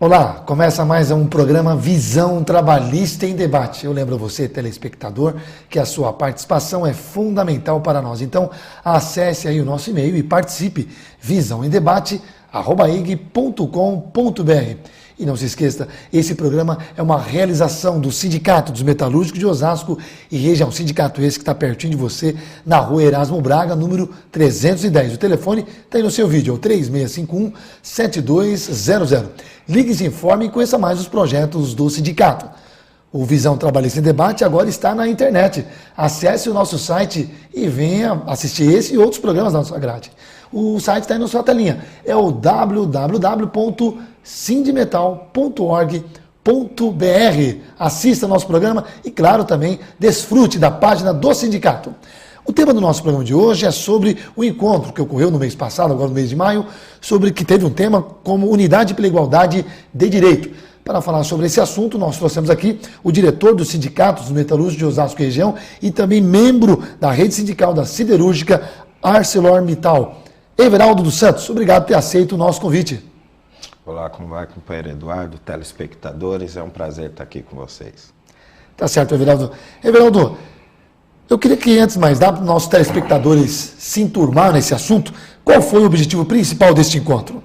Olá, começa mais um programa Visão Trabalhista em Debate. Eu lembro a você, telespectador, que a sua participação é fundamental para nós. Então, acesse aí o nosso e-mail e participe, visãoemdebate@ig.com.br. E não se esqueça, esse programa é uma realização do Sindicato dos Metalúrgicos de Osasco e região. Sindicato esse que está pertinho de você, na rua Erasmo Braga, número 310. O telefone está aí no seu vídeo, é o 3651-7200. Ligue e se informe e conheça mais os projetos do sindicato. O Visão Trabalhista em Debate agora está na internet. Acesse o nosso site e venha assistir esse e outros programas da nossa grade. O site está aí na sua telinha. É o www.sindimetal.org.br. Assista nosso programa e, claro, também desfrute da página do sindicato. O tema do nosso programa de hoje é sobre o encontro que ocorreu no mês passado, agora no mês de maio, sobre que teve um tema como Unidade pela Igualdade de Direito. Para falar sobre esse assunto, nós trouxemos aqui o diretor do Sindicato dos Metalúrgicos de Osasco e região e também membro da rede sindical da siderúrgica ArcelorMittal, Everaldo dos Santos. Obrigado por ter aceito o nosso convite. Olá, como vai, companheiro Eduardo, telespectadores, é um prazer estar aqui com vocês. Tá certo, Everaldo. Everaldo, eu queria que, antes de mais nada, para os nossos telespectadores se enturmar nesse assunto, qual foi o objetivo principal deste encontro?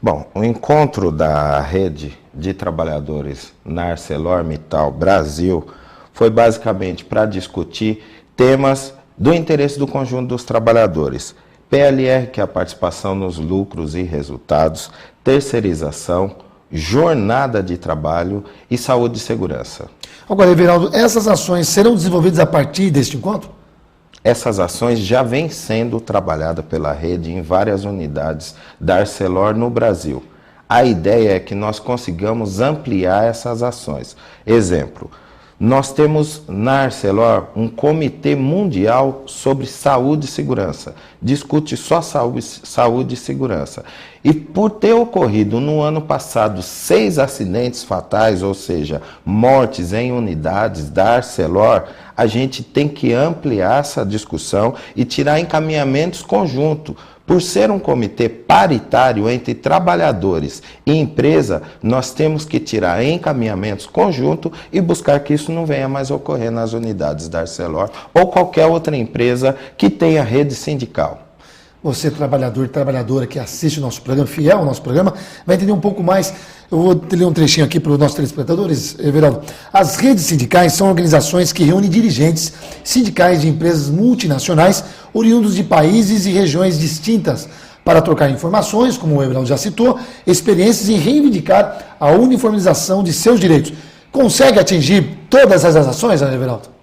Bom, o encontro da rede de trabalhadores na ArcelorMittal Brasil foi basicamente para discutir temas do interesse do conjunto dos trabalhadores. PLR, que é a participação nos lucros e resultados, terceirização, jornada de trabalho e saúde e segurança. Agora, Everaldo, essas ações serão desenvolvidas a partir deste encontro? Essas ações já vêm sendo trabalhadas pela rede em várias unidades da Arcelor no Brasil. A ideia é que nós consigamos ampliar essas ações. Exemplo, nós temos na Arcelor um comitê mundial sobre saúde e segurança. Discute só saúde e segurança. E por ter ocorrido no ano passado 6 acidentes fatais, ou seja, mortes em unidades da Arcelor, a gente tem que ampliar essa discussão e tirar encaminhamentos conjuntos. Por ser um comitê paritário entre trabalhadores e empresa, nós temos que tirar encaminhamentos conjuntos e buscar que isso não venha mais ocorrer nas unidades da Arcelor ou qualquer outra empresa que tenha rede sindical. Você, trabalhador e trabalhadora que assiste o nosso programa, fiel ao nosso programa, vai entender um pouco mais. Eu vou ler um trechinho aqui para os nossos telespectadores, Everaldo. As redes sindicais são organizações que reúnem dirigentes sindicais de empresas multinacionais, oriundos de países e regiões distintas, para trocar informações, como o Everaldo já citou, experiências e reivindicar a uniformização de seus direitos. Consegue atingir todas essas ações, Everaldo?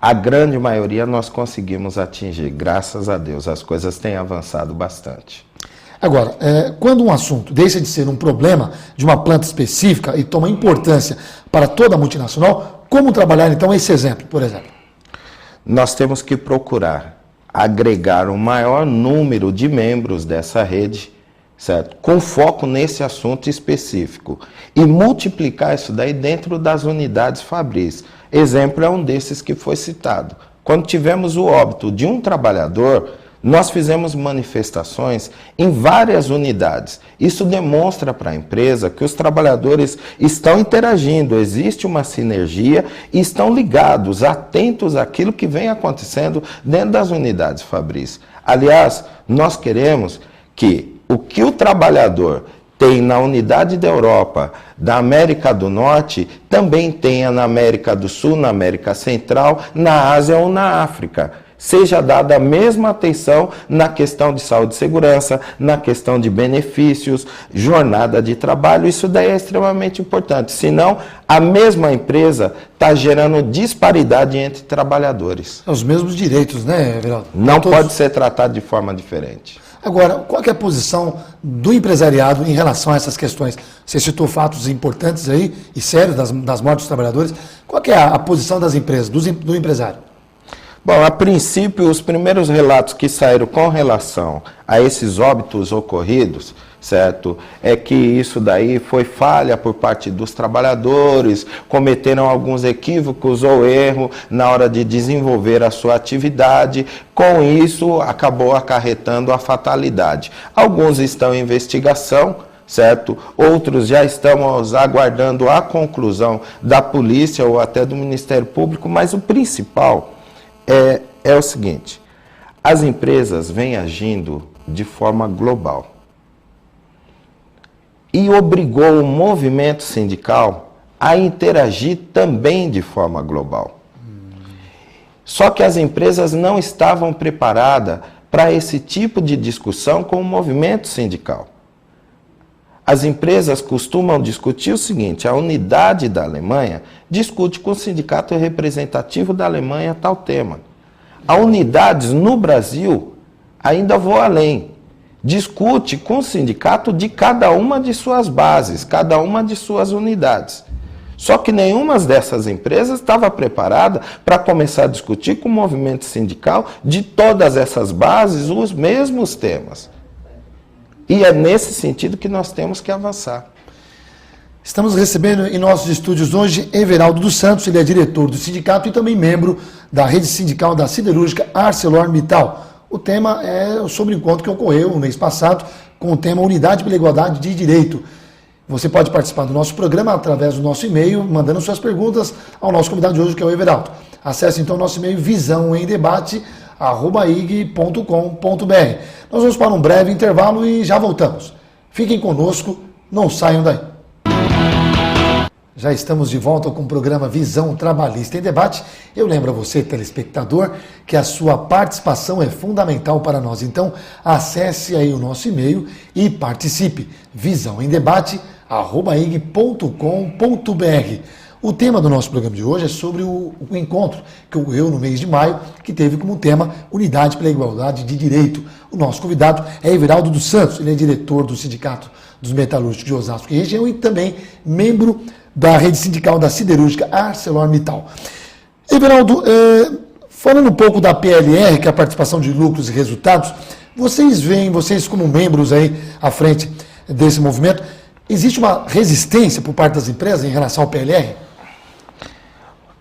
A grande maioria nós conseguimos atingir, graças a Deus, as coisas têm avançado bastante. Agora, quando um assunto deixa de ser um problema de uma planta específica e toma importância para toda a multinacional, como trabalhar então esse exemplo, por exemplo? Nós temos que procurar agregar o maior número de membros dessa rede, certo? Com foco nesse assunto específico e multiplicar isso daí dentro das unidades fabris. Exemplo é um desses que foi citado. Quando tivemos o óbito de um trabalhador, nós fizemos manifestações em várias unidades. Isso demonstra para a empresa que os trabalhadores estão interagindo, existe uma sinergia e estão ligados, atentos àquilo que vem acontecendo dentro das unidades fabris. Aliás, nós queremos que o trabalhador tem na unidade da Europa, da América do Norte, também tenha na América do Sul, na América Central, na Ásia ou na África. Seja dada a mesma atenção na questão de saúde e segurança, na questão de benefícios, jornada de trabalho, isso daí é extremamente importante. Senão, a mesma empresa está gerando disparidade entre trabalhadores. Os mesmos direitos, né, Everaldo? Não pode ser tratado de forma diferente. Agora, qual que é a posição do empresariado em relação a essas questões? Você citou fatos importantes aí e sérios das mortes dos trabalhadores. Qual que é a posição das empresas, do empresário? Bom, a princípio, os primeiros relatos que saíram com relação a esses óbitos ocorridos, certo? É que isso daí foi falha por parte dos trabalhadores, cometeram alguns equívocos ou erro na hora de desenvolver a sua atividade. Com isso, acabou acarretando a fatalidade. Alguns estão em investigação, certo? Outros já estamos aguardando a conclusão da polícia ou até do Ministério Público, mas o principal é o seguinte: as empresas vêm agindo de forma global e obrigou o movimento sindical a interagir também de forma global. Só que as empresas não estavam preparadas para esse tipo de discussão com o movimento sindical. As empresas costumam discutir o seguinte: a unidade da Alemanha discute com o sindicato representativo da Alemanha tal tema. A unidades no Brasil ainda vou além. Discute com o sindicato de cada uma de suas bases, cada uma de suas unidades. Só que nenhuma dessas empresas estava preparada para começar a discutir com o movimento sindical de todas essas bases os mesmos temas. E é nesse sentido que nós temos que avançar. Estamos recebendo em nossos estúdios hoje Everaldo dos Santos, ele é diretor do sindicato e também membro da rede sindical da siderúrgica ArcelorMittal. O tema é sobre o encontro que ocorreu no mês passado com o tema Unidade pela Igualdade de Direito. Você pode participar do nosso programa através do nosso e-mail, mandando suas perguntas ao nosso convidado de hoje, que é o Everaldo. Acesse então o nosso e-mail visãoemdebate@ig.com.br. Nós vamos para um breve intervalo e já voltamos. Fiquem conosco, não saiam daí. Já estamos de volta com o programa Visão Trabalhista em Debate. Eu lembro a você, telespectador, que a sua participação é fundamental para nós. Então, acesse aí o nosso e-mail e participe. visãoemdebate@ig.com.br. O tema do nosso programa de hoje é sobre o encontro que ocorreu no mês de maio, que teve como tema Unidade pela Igualdade de Direito. O nosso convidado é Everaldo dos Santos, ele é diretor do Sindicato dos Metalúrgicos de Osasco e região e também membro da rede sindical da siderúrgica ArcelorMittal. Everaldo, falando um pouco da PLR, que é a participação de lucros e resultados, vocês como membros aí à frente desse movimento, existe uma resistência por parte das empresas em relação ao PLR?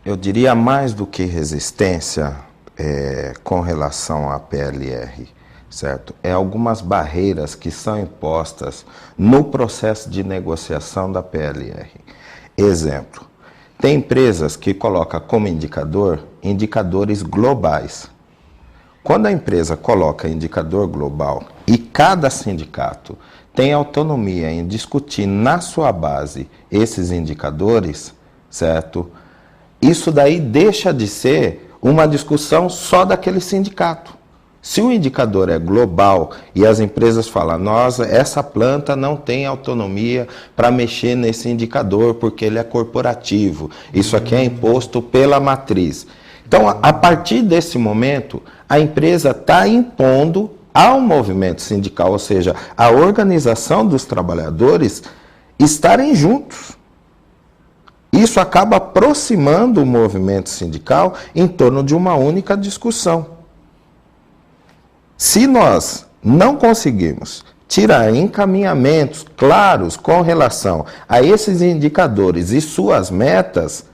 Eu diria mais do que resistência com relação à PLR, certo? É algumas barreiras que são impostas no processo de negociação da PLR. Exemplo, tem empresas que colocam como indicadores globais. Quando a empresa coloca indicador global e cada sindicato tem autonomia em discutir na sua base esses indicadores, certo? Isso daí deixa de ser uma discussão só daquele sindicato. Se o indicador é global e as empresas falam, nossa, essa planta não tem autonomia para mexer nesse indicador porque ele é corporativo, isso aqui é imposto pela matriz. Então, a partir desse momento, a empresa está impondo ao movimento sindical, ou seja, a organização dos trabalhadores, estarem juntos. Isso acaba aproximando o movimento sindical em torno de uma única discussão. Se nós não conseguirmos tirar encaminhamentos claros com relação a esses indicadores e suas metas,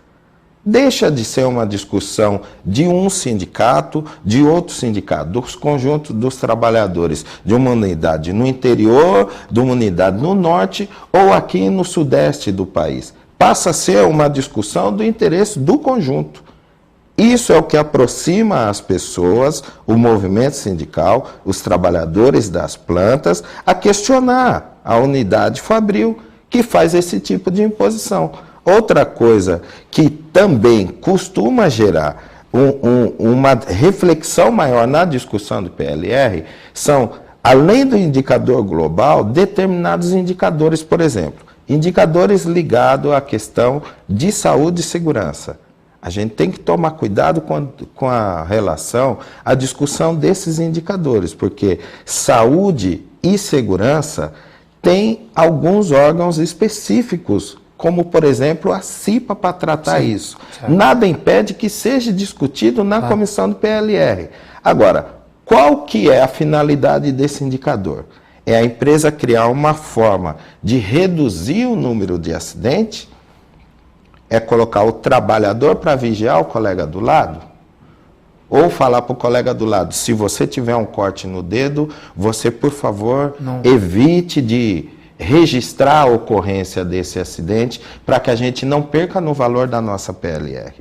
deixa de ser uma discussão de um sindicato, de outro sindicato, dos conjuntos dos trabalhadores, de uma unidade no interior, de uma unidade no norte ou aqui no sudeste do país. Passa a ser uma discussão do interesse do conjunto. Isso é o que aproxima as pessoas, o movimento sindical, os trabalhadores das plantas, a questionar a unidade fabril que faz esse tipo de imposição. Outra coisa que também costuma gerar uma reflexão maior na discussão do PLR são, além do indicador global, determinados indicadores, por exemplo, indicadores ligados à questão de saúde e segurança. A gente tem que tomar cuidado com a relação, a discussão desses indicadores, porque saúde e segurança têm alguns órgãos específicos, como, por exemplo, a CIPA para tratar isso. Certo. Nada impede que seja discutido na comissão do PLR. Agora, qual que é a finalidade desse indicador? É a empresa criar uma forma de reduzir o número de acidentes. É colocar o trabalhador para vigiar o colega do lado? Ou falar para o colega do lado, se você tiver um corte no dedo, você, por favor, evite de registrar a ocorrência desse acidente para que a gente não perca no valor da nossa PLR.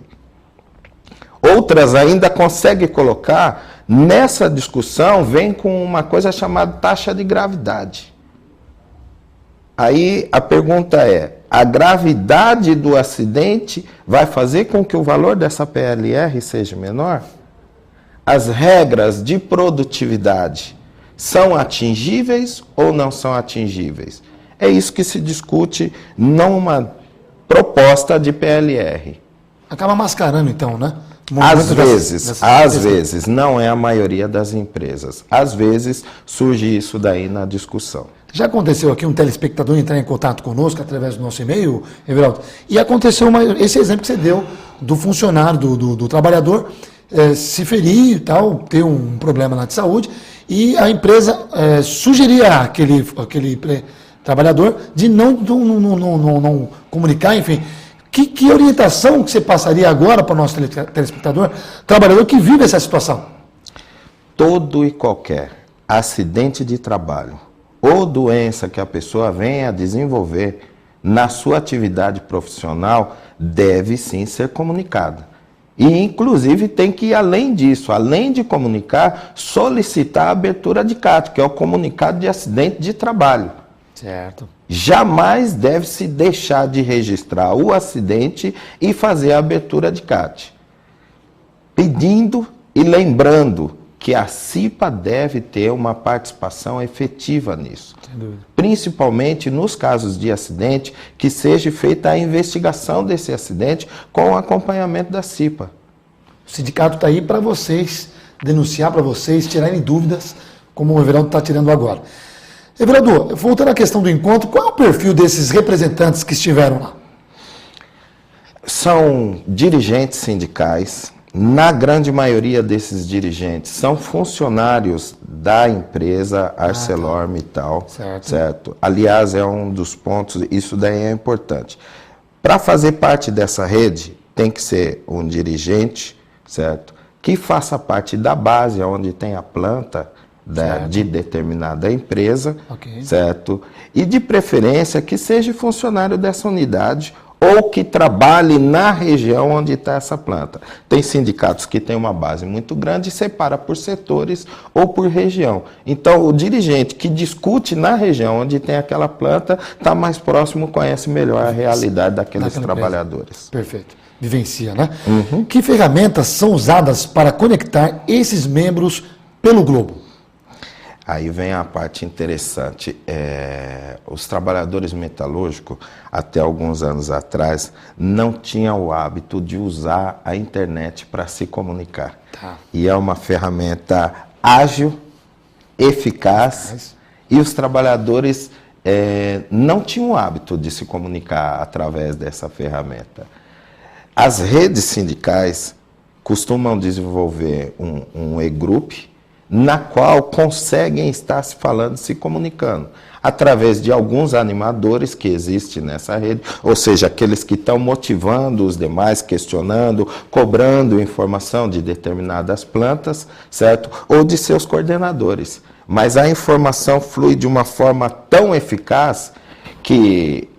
Outras ainda conseguem colocar, nessa discussão, vem com uma coisa chamada taxa de gravidade. Aí a pergunta é, a gravidade do acidente vai fazer com que o valor dessa PLR seja menor? As regras de produtividade são atingíveis ou não são atingíveis? É isso que se discute numa proposta de PLR. Acaba mascarando então, né? Às vezes, não é a maioria das empresas. Às vezes surge isso daí na discussão. Já aconteceu aqui um telespectador entrar em contato conosco através do nosso e-mail, Everaldo, e aconteceu esse exemplo que você deu do funcionário, do trabalhador se ferir e tal, ter um problema lá de saúde, e a empresa sugeria àquele trabalhador de não comunicar, enfim. Que orientação que você passaria agora para o nosso telespectador, trabalhador que vive essa situação? Todo e qualquer acidente de trabalho ou doença que a pessoa venha a desenvolver na sua atividade profissional deve sim ser comunicada. E, inclusive, tem que ir além disso, além de comunicar, solicitar a abertura de CAT, que é o comunicado de acidente de trabalho. Certo. Jamais deve-se deixar de registrar o acidente e fazer a abertura de CAT. Pedindo e lembrando que a CIPA deve ter uma participação efetiva nisso. Sem dúvida. Principalmente nos casos de acidente, que seja feita a investigação desse acidente com o acompanhamento da CIPA. O sindicato está aí para vocês denunciar, para vocês tirarem dúvidas, como o Everaldo está tirando agora. Everaldo, voltando à questão do encontro, qual é o perfil desses representantes que estiveram lá? São dirigentes sindicais. Na grande maioria desses dirigentes são funcionários da empresa ArcelorMittal, certo? Aliás, é um dos pontos, isso daí é importante. Para fazer parte dessa rede, tem que ser um dirigente, certo? Que faça parte da base, onde tem a planta de determinada empresa, certo? E de preferência que seja funcionário dessa unidade ou que trabalhe na região onde está essa planta. Tem sindicatos que têm uma base muito grande e separa por setores ou por região. Então, o dirigente que discute na região onde tem aquela planta está mais próximo, conhece melhor a realidade daqueles trabalhadores. Perfeito. Vivencia, né? Uhum. Que ferramentas são usadas para conectar esses membros pelo globo? Aí vem a parte interessante. Os trabalhadores metalúrgicos, até alguns anos atrás, não tinham o hábito de usar a internet para se comunicar. Tá. E é uma ferramenta ágil, eficaz, e os trabalhadores não tinham o hábito de se comunicar através dessa ferramenta. As redes sindicais costumam desenvolver um e-group, na qual conseguem estar se falando, se comunicando, através de alguns animadores que existem nessa rede, ou seja, aqueles que estão motivando os demais, questionando, cobrando informação de determinadas plantas, certo? Ou de seus coordenadores. Mas a informação flui de uma forma tão eficaz que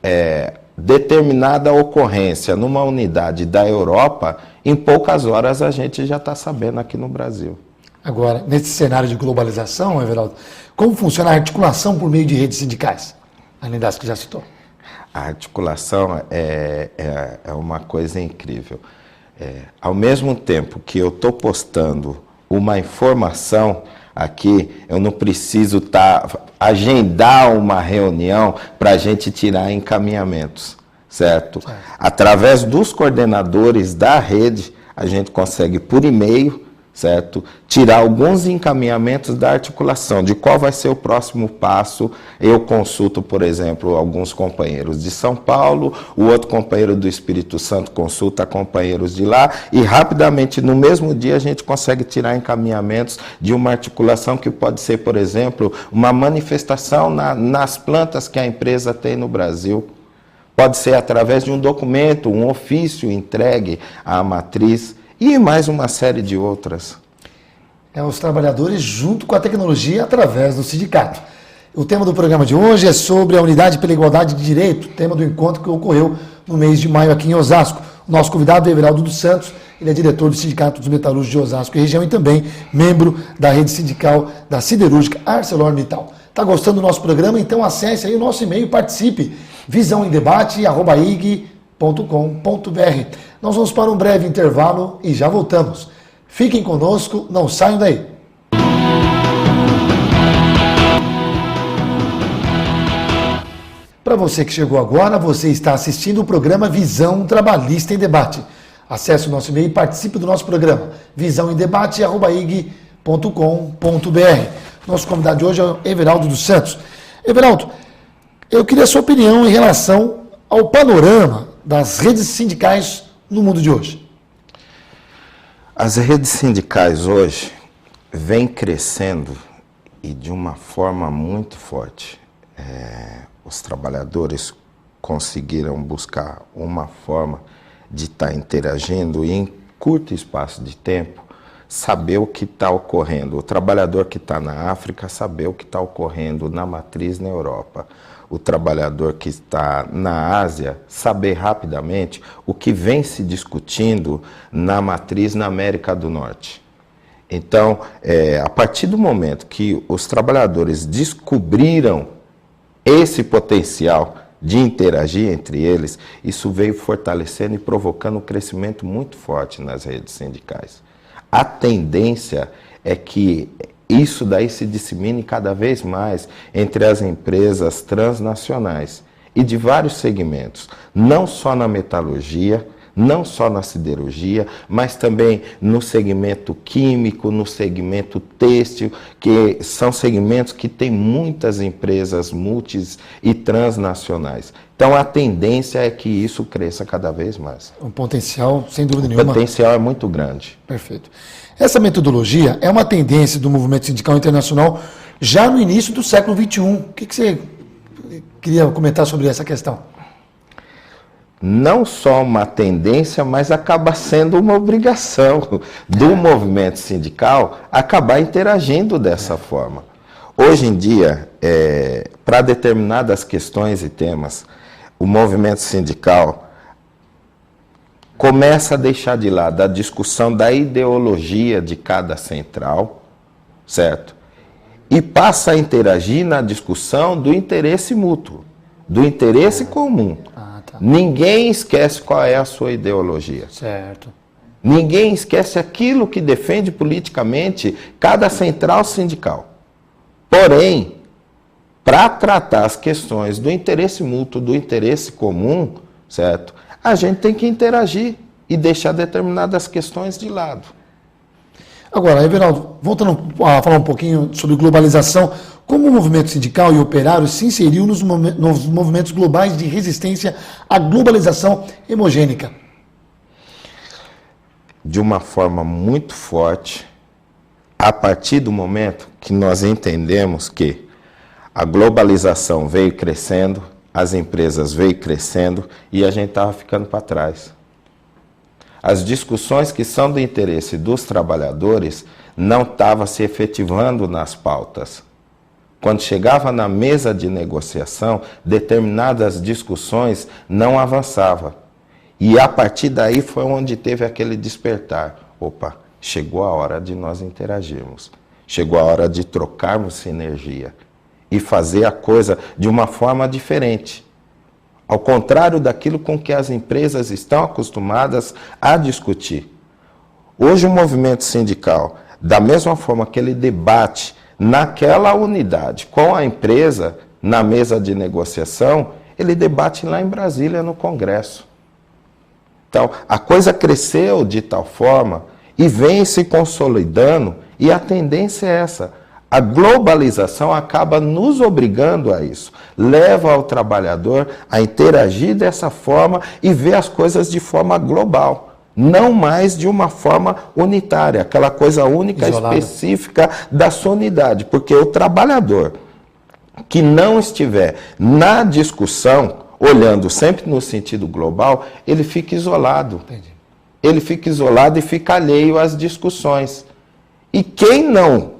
determinada ocorrência numa unidade da Europa, em poucas horas a gente já está sabendo aqui no Brasil. Agora, nesse cenário de globalização, Everaldo, como funciona a articulação por meio de redes sindicais? Além das que já citou. A articulação é uma coisa incrível. Ao mesmo tempo que eu estou postando uma informação aqui, eu não preciso agendar uma reunião para a gente tirar encaminhamentos, certo? Através dos coordenadores da rede, a gente consegue por e-mail, certo? Tirar alguns encaminhamentos da articulação, de qual vai ser o próximo passo. Eu consulto, por exemplo, alguns companheiros de São Paulo, o outro companheiro do Espírito Santo consulta companheiros de lá, e rapidamente, no mesmo dia, a gente consegue tirar encaminhamentos de uma articulação que pode ser, por exemplo, uma manifestação nas plantas que a empresa tem no Brasil. Pode ser através de um documento, um ofício entregue à matriz, e mais uma série de outras. Os trabalhadores junto com a tecnologia através do sindicato. O tema do programa de hoje é sobre a Unidade pela Igualdade de Direito, tema do encontro que ocorreu no mês de maio aqui em Osasco. O nosso convidado é Everaldo dos Santos, ele é diretor do Sindicato dos Metalúrgicos de Osasco e região e também membro da rede sindical da Siderúrgica ArcelorMittal. Está gostando do nosso programa? Então acesse aí o nosso e-mail e participe, visãoemdebate@ig.com.br. Nós vamos para um breve intervalo e já voltamos. Fiquem conosco, não saiam daí. Para você que chegou agora, você está assistindo o programa Visão Trabalhista em Debate. Acesse o nosso e-mail e participe do nosso programa, visãoemdebate@ig.com.br. Nosso convidado de hoje é o Everaldo dos Santos. Everaldo, eu queria a sua opinião em relação ao panorama das redes sindicais no mundo de hoje. As redes sindicais hoje vêm crescendo e de uma forma muito forte. Os trabalhadores conseguiram buscar uma forma de estar interagindo e em curto espaço de tempo saber o que está ocorrendo. O trabalhador que está na África saber o que está ocorrendo na matriz na Europa. O trabalhador que está na Ásia saber rapidamente o que vem se discutindo na matriz na América do Norte. Então, a partir do momento que os trabalhadores descobriram esse potencial de interagir entre eles, isso veio fortalecendo e provocando um crescimento muito forte nas redes sindicais. A tendência é que isso daí se dissemine cada vez mais entre as empresas transnacionais e de vários segmentos, não só na metalurgia, não só na siderurgia, mas também no segmento químico, no segmento têxtil, que são segmentos que têm muitas empresas multis e transnacionais. Então a tendência é que isso cresça cada vez mais. Um potencial, sem dúvida nenhuma. O potencial é muito grande. Perfeito. Essa metodologia é uma tendência do movimento sindical internacional já no início do século XXI. O que você queria comentar sobre essa questão? Não só uma tendência, mas acaba sendo uma obrigação do movimento sindical acabar interagindo dessa forma. Hoje em dia, para determinadas questões e temas, o movimento sindical começa a deixar de lado a discussão da ideologia de cada central, certo? E passa a interagir na discussão do interesse mútuo, do interesse comum. Ninguém esquece qual é a sua ideologia. Certo. Ninguém esquece aquilo que defende politicamente cada central sindical. Porém, para tratar as questões do interesse mútuo, do interesse comum, certo? A gente tem que interagir e deixar determinadas questões de lado. Agora, Everaldo, voltando a falar um pouquinho sobre globalização, como o movimento sindical e operário se inseriu nos movimentos globais de resistência à globalização hemogênica? De uma forma muito forte, a partir do momento que nós entendemos que a globalização veio crescendo, as empresas veio crescendo e a gente estava ficando para trás. As discussões que são do interesse dos trabalhadores não estavam se efetivando nas pautas. Quando chegava na mesa de negociação, determinadas discussões não avançavam. E a partir daí foi onde teve aquele despertar. Opa, chegou a hora de nós interagirmos. Chegou a hora de trocarmos sinergia e fazer a coisa de uma forma diferente. Ao contrário daquilo com que as empresas estão acostumadas a discutir. Hoje o movimento sindical, da mesma forma que ele debate naquela unidade com a empresa, na mesa de negociação, ele debate lá em Brasília, no Congresso. Então, a coisa cresceu de tal forma e vem se consolidando, e a tendência é essa. A globalização acaba nos obrigando a isso. Leva ao trabalhador a interagir dessa forma e ver as coisas de forma global. Não mais de uma forma unitária, aquela coisa única, isolada, específica da sua unidade. Porque o trabalhador que não estiver na discussão, olhando sempre no sentido global, ele fica isolado. Entendi. Ele fica isolado e fica alheio às discussões. E quem não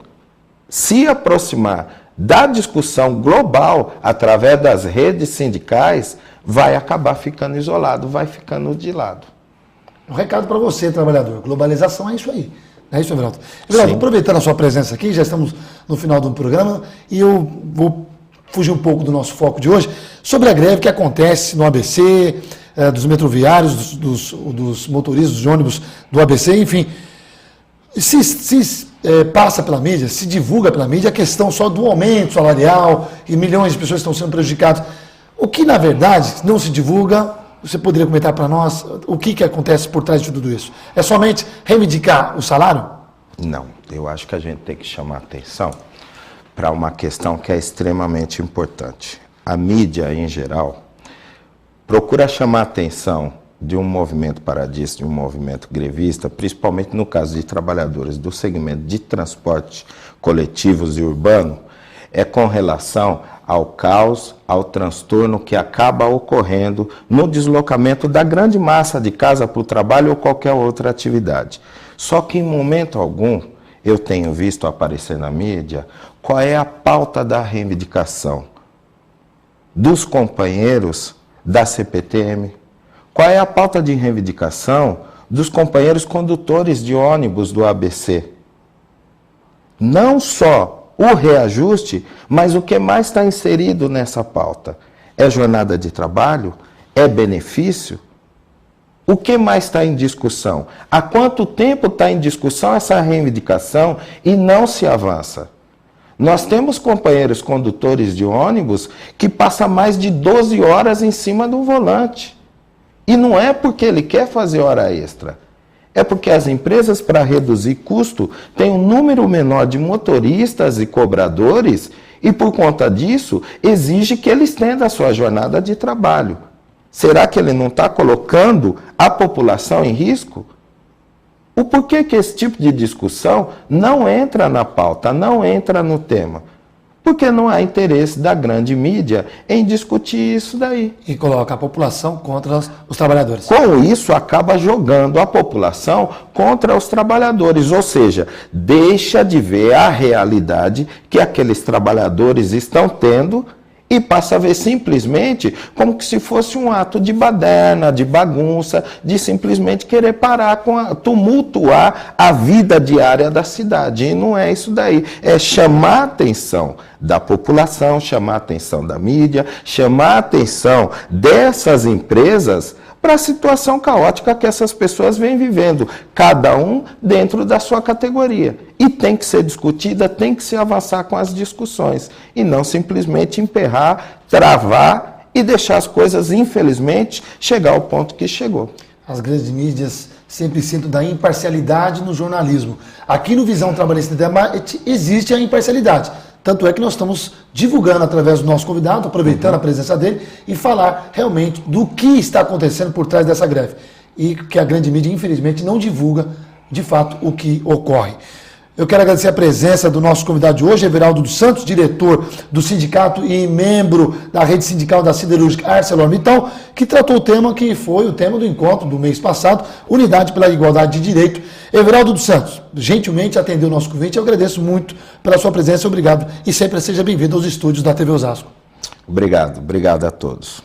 se aproximar da discussão global através das redes sindicais, vai acabar ficando isolado, vai ficando de lado. Um recado para você, trabalhador. Globalização é isso aí. É isso, Everaldo. Everaldo, aproveitando a sua presença aqui, já estamos no final do programa e eu vou fugir um pouco do nosso foco de hoje sobre a greve que acontece no ABC, dos metroviários, dos motoristas de ônibus do ABC, enfim. Se passa pela mídia, se divulga pela mídia a questão só do aumento salarial e milhões de pessoas estão sendo prejudicadas. O que, na verdade, não se divulga, você poderia comentar para nós o que acontece por trás de tudo isso? É somente reivindicar o salário? Não, eu acho que a gente tem que chamar atenção para uma questão que é extremamente importante. A mídia, em geral, procura chamar atenção de um movimento paradista, de um movimento grevista, principalmente no caso de trabalhadores do segmento de transporte coletivos e urbano, é com relação ao caos, ao transtorno que acaba ocorrendo no deslocamento da grande massa de casa para o trabalho ou qualquer outra atividade. Só que em momento algum eu tenho visto aparecer na mídia qual é a pauta da reivindicação dos companheiros da CPTM, qual é a pauta de reivindicação dos companheiros condutores de ônibus do ABC. Não só o reajuste, mas o que mais está inserido nessa pauta? É jornada de trabalho? É benefício? O que mais está em discussão? Há quanto tempo está em discussão essa reivindicação e não se avança? Nós temos companheiros condutores de ônibus que passam mais de 12 horas em cima do volante. E não é porque ele quer fazer hora extra. É porque as empresas, para reduzir custo, têm um número menor de motoristas e cobradores e, por conta disso, exige que ele estenda a sua jornada de trabalho. Será que ele não está colocando a população em risco? O porquê que esse tipo de discussão não entra na pauta, não entra no tema? Porque não há interesse da grande mídia em discutir isso daí. E coloca a população contra os trabalhadores. Com isso, acaba jogando a população contra os trabalhadores, ou seja, deixa de ver a realidade que aqueles trabalhadores estão tendo e passa a ver simplesmente como que se fosse um ato de baderna, de bagunça, de simplesmente querer parar tumultuar a vida diária da cidade. E não é isso daí. É chamar a atenção da população, chamar a atenção da mídia, chamar a atenção dessas empresas para a situação caótica que essas pessoas vêm vivendo, cada um dentro da sua categoria. E tem que ser discutida, tem que se avançar com as discussões, e não simplesmente emperrar, travar e deixar as coisas, infelizmente, chegar ao ponto que chegou. As grandes mídias sempre citam da imparcialidade no jornalismo. Aqui no Visão Trabalhista e Debate existe a imparcialidade. Tanto é que nós estamos divulgando através do nosso convidado, aproveitando a presença dele, e falar realmente do que está acontecendo por trás dessa greve. E que a grande mídia, infelizmente, não divulga, de fato, o que ocorre. Eu quero agradecer a presença do nosso convidado de hoje, Everaldo dos Santos, diretor do sindicato e membro da rede sindical da siderúrgica ArcelorMittal, que tratou o tema que foi o tema do encontro do mês passado, Unidade pela Igualdade de Direito. Everaldo dos Santos, gentilmente atendeu o nosso convite, eu agradeço muito pela sua presença, obrigado, e sempre seja bem-vindo aos estúdios da TV Osasco. Obrigado a todos.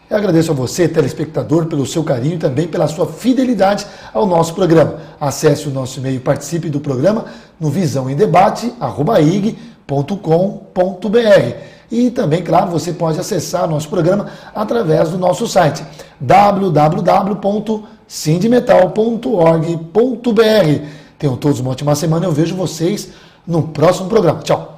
Eu agradeço a você, telespectador, pelo seu carinho e também pela sua fidelidade ao nosso programa. Acesse o nosso e-mail, participe do programa no visãoemdebate@ig.com.br. E também, claro, você pode acessar nosso programa através do nosso site www.sindmetal.org.br. Tenham todos uma ótima semana e eu vejo vocês no próximo programa. Tchau!